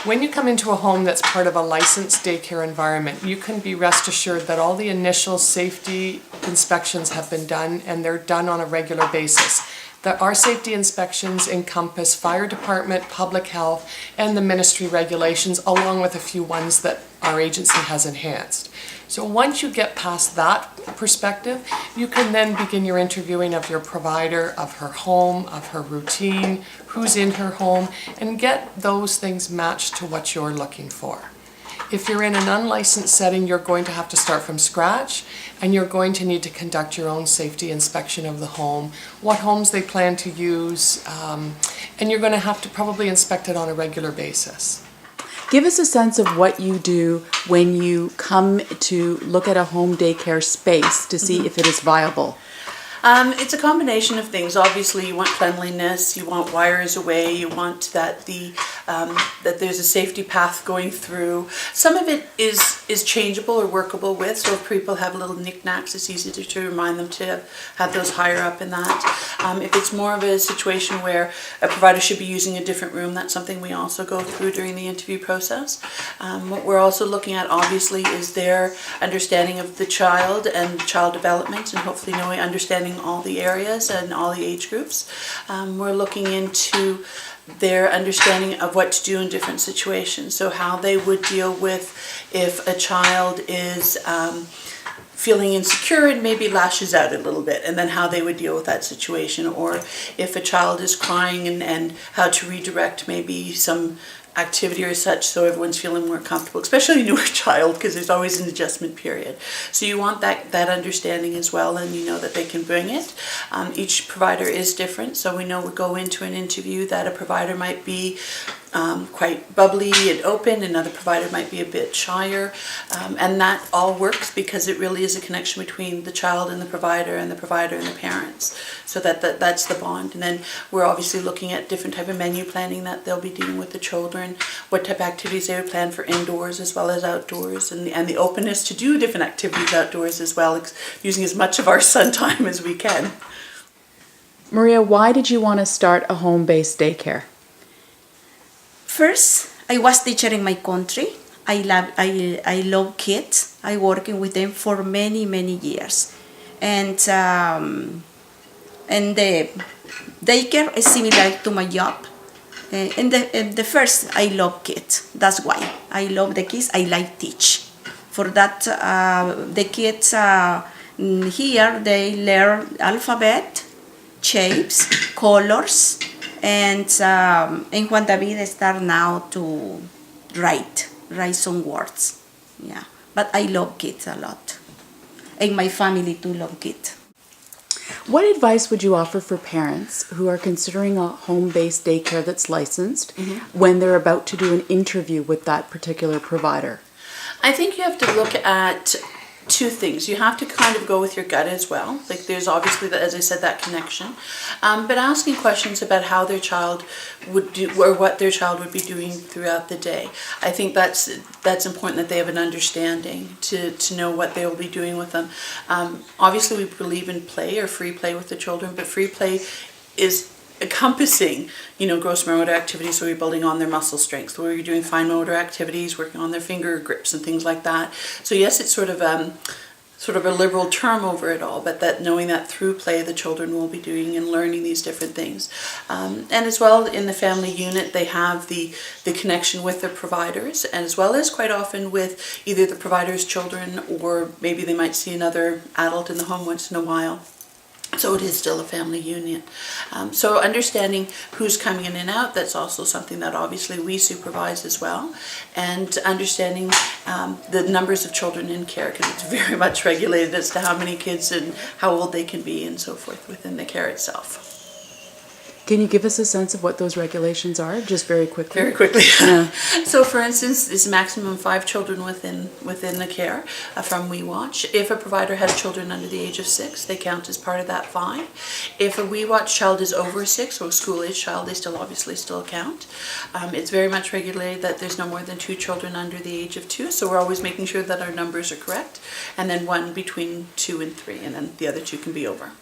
When you come into a home that's part of a licensed daycare environment, you can be rest assured that all the initial safety inspections have been done, and they're done on a regular basis. Our safety inspections encompass fire department, public health, and the ministry regulations, along with a few ones that our agency has enhanced. So once you get past that perspective, you can then begin your interviewing of your provider, of her home, of her routine, who's in her home, and get those things matched to what you're looking for. If you're in an unlicensed setting, you're going to have to start from scratch, and you're going to need to conduct your own safety inspection of the home, what homes they plan to use, and you're going to have to probably inspect it on a regular basis. Give us a sense of what you do when you come to look at a home daycare space to see if it is viable. It's a combination of things. Obviously, you want cleanliness, you want wires away, you want that that there's a safety path going through. Some of it is changeable or workable with, so if people have little knickknacks, it's easy to remind them to have those higher up in that. If it's more of a situation where a provider should be using a different room, that's something we also go through during the interview process. What we're also looking at, obviously, is their understanding of the child and child development, and hopefully understanding all the areas and all the age groups. We're looking into their understanding of what to do in different situations. So how they would deal with if a child is feeling insecure and maybe lashes out a little bit, and then how they would deal with that situation. Or if a child is crying and how to redirect maybe some activity or such so everyone's feeling more comfortable, especially a newer child, because there's always an adjustment period. So you want that understanding as well, and you know that they can bring it. Each provider is different, so we know we go into an interview that a provider might be quite bubbly and open, another provider might be a bit shyer, and that all works because it really is a connection between the child and the provider and the parents, so that's the bond. And then we're obviously looking at different type of menu planning that they'll be dealing with the children, what type of activities they would plan for indoors as well as outdoors, and the openness to do different activities outdoors as well, using as much of our sun time as we can. Maria, why did you want to start a home-based daycare? First, I was teacher in my country. I love kids. I working with them for many years, and the daycare is similar to my job. In the first, I love kids. That's why I love the kids. I like teach. For that, the kids here they learn alphabet, shapes, colors. And Juan David start now to write some words. Yeah, but I love kids a lot, and my family too love kids. What advice would you offer for parents who are considering a home-based daycare that's licensed when they're about to do an interview with that particular provider? I think you have to look at two things. You have to kind of go with your gut as well. Like there's obviously, as I said, that connection. But asking questions about how their child would do or what their child would be doing throughout the day. I think that's important that they have an understanding to know what they will be doing with them. Obviously, we believe in play or free play with the children, but free play is encompassing, gross motor activities, so you're building on their muscle strength, where you're doing fine motor activities, working on their finger grips and things like that. So yes, it's sort of a liberal term over it all, but that knowing that through play the children will be doing and learning these different things. And as well in the family unit, they have the connection with their providers, and as well as quite often with either the provider's children, or maybe they might see another adult in the home once in a while. So it is still a family union. So understanding who's coming in and out, that's also something that obviously we supervise as well. And understanding the numbers of children in care, because it's very much regulated as to how many kids and how old they can be and so forth within the care itself. Can you give us a sense of what those regulations are, just very quickly? Very quickly. Yeah. So, for instance, there's a maximum of 5 children within the care from We Watch. If a provider has children under the age of 6, they count as part of that 5. If a We Watch child is over 6, or a school-age child, they obviously still count. It's very much regulated that there's no more than 2 children under the age of 2, so we're always making sure that our numbers are correct. And then 1 between 2 and 3, and then the other 2 can be over.